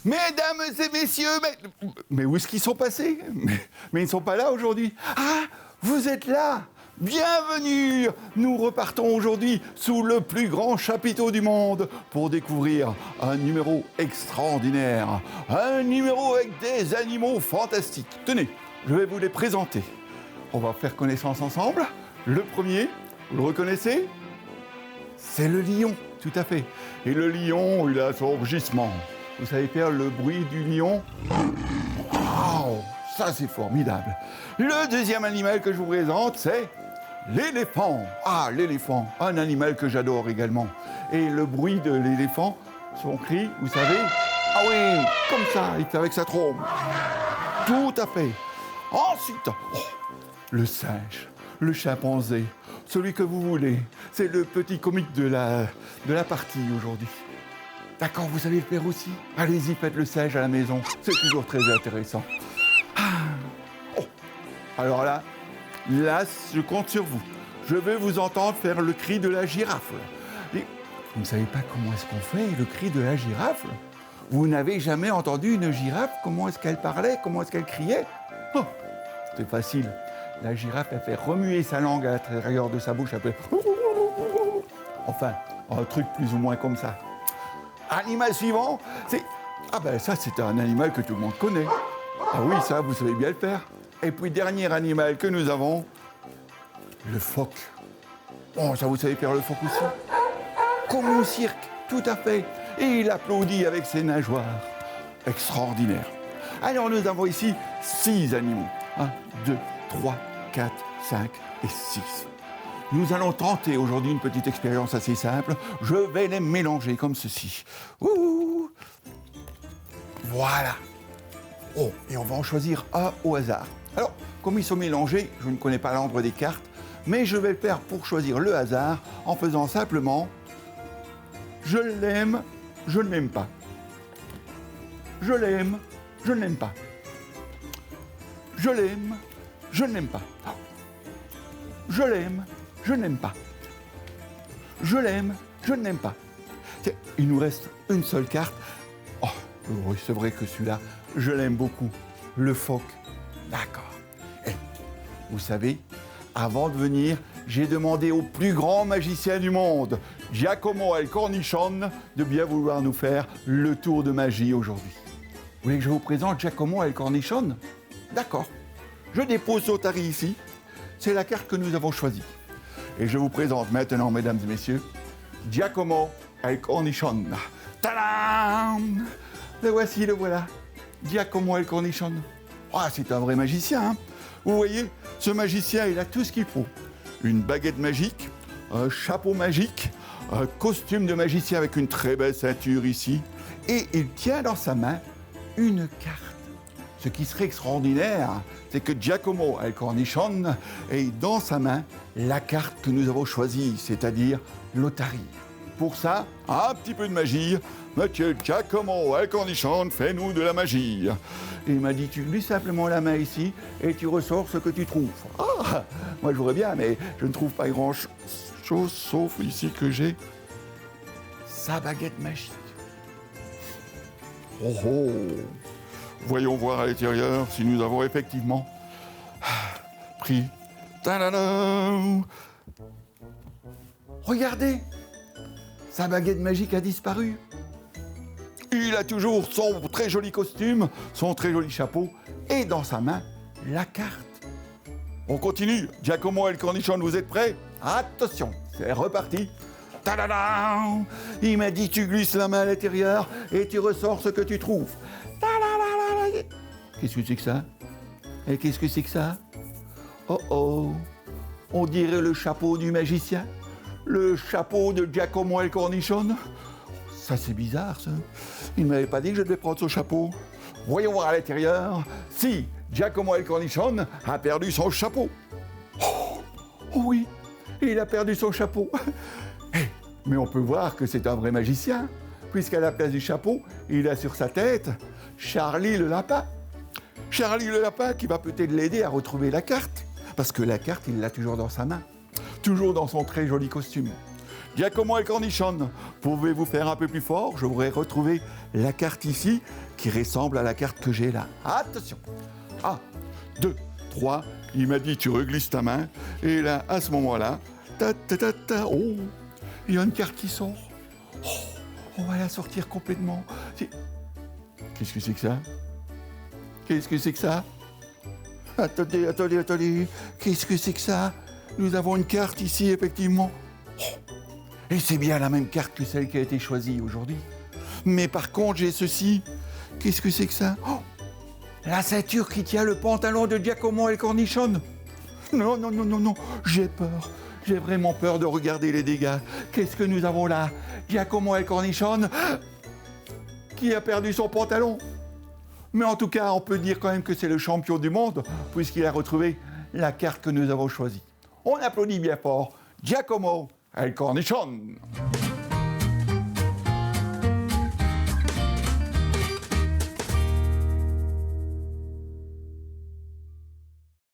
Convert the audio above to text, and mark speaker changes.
Speaker 1: Mesdames et messieurs, mais où est-ce qu'ils sont passés mais ils ne sont pas là aujourd'hui. Ah, vous êtes là. Bienvenue. Nous repartons aujourd'hui sous le plus grand chapiteau du monde pour découvrir un numéro extraordinaire. Un numéro avec des animaux fantastiques. Tenez, je vais vous les présenter. On va faire connaissance ensemble. Le premier, vous le reconnaissez? C'est le lion, tout à fait. Et le lion, il a son rugissement. Vous savez faire le bruit du lion? Waouh, ça c'est formidable. Le deuxième animal que je vous présente, c'est l'éléphant. Ah, l'éléphant, un animal que j'adore également. Et le bruit de l'éléphant, son cri, vous savez? Ah oui, comme ça, il fait avec sa trompe. Tout à fait. Ensuite, le singe, le chimpanzé, celui que vous voulez. C'est le petit comique de la partie aujourd'hui. D'accord, vous savez le faire aussi? Allez-y, faites le singe à la maison. C'est toujours très intéressant. Alors là, je compte sur vous. Je veux vous entendre faire le cri de la girafe. Et vous ne savez pas comment est-ce qu'on fait le cri de la girafe? Vous n'avez jamais entendu une girafe? Comment est-ce qu'elle parlait? Comment est-ce qu'elle criait? C'est facile. La girafe, elle fait remuer sa langue à l'intérieur de sa bouche. Elle fait... Enfin, un truc plus ou moins comme ça. Animal suivant, c'est... Ah ben ça, c'est un animal que tout le monde connaît. Ah oui, ça, vous savez bien le faire. Et puis, dernier animal que nous avons, le phoque. Bon, ça, vous savez faire le phoque aussi? Comme au cirque, tout à fait. Et il applaudit avec ses nageoires. Extraordinaire. Alors, nous avons ici 6 animaux. 1, 2, 3, 4, 5 et 6. Nous allons tenter aujourd'hui une petite expérience assez simple. Je vais les mélanger comme ceci. Ouh. Voilà. Oh, et on va en choisir un au hasard. Alors, comme ils sont mélangés, je ne connais pas l'ordre des cartes, mais je vais le faire pour choisir le hasard en faisant simplement je l'aime, je ne l'aime pas. Je l'aime, je ne l'aime pas. Je l'aime, je ne l'aime pas. Je l'aime, je ne l'aime pas. Je l'aime, je ne l'aime pas. Tiens, il nous reste une seule carte. Oh, oui, c'est vrai que celui-là, je l'aime beaucoup. Le phoque. D'accord. Et vous savez, avant de venir, j'ai demandé au plus grand magicien du monde, Giacomo El Cornichon, de bien vouloir nous faire le tour de magie aujourd'hui. Vous voulez que je vous présente Giacomo El Cornichon? D'accord. Je dépose Sotari ici. C'est la carte que nous avons choisie. Et je vous présente maintenant, mesdames et messieurs, Giacomo El Cornichon. Tadam! Le voici, le voilà. Giacomo El Cornichon. Ah, c'est un vrai magicien, hein? Vous voyez, ce magicien, il a tout ce qu'il faut. Une baguette magique, un chapeau magique, un costume de magicien avec une très belle ceinture ici. Et il tient dans sa main une carte. Ce qui serait extraordinaire, c'est que Giacomo El Cornichon ait dans sa main la carte que nous avons choisie, c'est-à-dire l'Otari. Pour ça, un petit peu de magie. Monsieur Giacomo El Cornichon, fais-nous de la magie. Et il m'a dit, tu glisses simplement la main ici et tu ressors ce que tu trouves. Ah, moi je voudrais bien, mais je ne trouve pas grand-chose, sauf ici que j'ai sa baguette magique. Oh oh! Voyons voir à l'intérieur si nous avons effectivement pris. Tadadam! Regardez! Sa baguette magique a disparu. Il a toujours son très joli costume, son très joli chapeau et dans sa main, la carte. On continue. Giacomo El Cornichon, vous êtes prêts? Attention, c'est reparti. Tadadam! Il m'a dit tu glisses la main à l'intérieur et tu ressors ce que tu trouves. Tadadam! Qu'est-ce que c'est que ça? Et qu'est-ce que c'est que ça? Oh oh! On dirait le chapeau du magicien. Le chapeau de Giacomo El Cornichon. Ça, c'est bizarre, ça. Il ne m'avait pas dit que je devais prendre son chapeau. Voyons voir à l'intérieur si Giacomo El Cornichon a perdu son chapeau. Oh oui, il a perdu son chapeau. Mais on peut voir que c'est un vrai magicien, puisqu'à la place du chapeau, il a sur sa tête Charlie le lapin. Charlie le lapin qui va peut-être l'aider à retrouver la carte, parce que la carte, il l'a toujours dans sa main, toujours dans son très joli costume. Giacomo El Cornichon, pouvez-vous faire un peu plus fort? Je voudrais retrouver la carte ici qui ressemble à la carte que j'ai là. Attention. 1, 2, 3. Il m'a dit tu reglisses ta main. Et là, à ce moment-là, oh, il y a une carte qui sort. Oh, on va la sortir complètement. Qu'est-ce que c'est que ça? Qu'est-ce que c'est que ça? Attendez. Qu'est-ce que c'est que ça? Nous avons une carte ici, effectivement. Oh, et c'est bien la même carte que celle qui a été choisie aujourd'hui. Mais par contre, j'ai ceci. Qu'est-ce que c'est que ça? Oh, la ceinture qui tient le pantalon de Giacomo El Cornichon. Non. J'ai peur. J'ai vraiment peur de regarder les dégâts. Qu'est-ce que nous avons là? Giacomo El Cornichon qui a perdu son pantalon. Mais en tout cas, on peut dire quand même que c'est le champion du monde puisqu'il a retrouvé la carte que nous avons choisie. On applaudit bien fort Giacomo El Cornichon.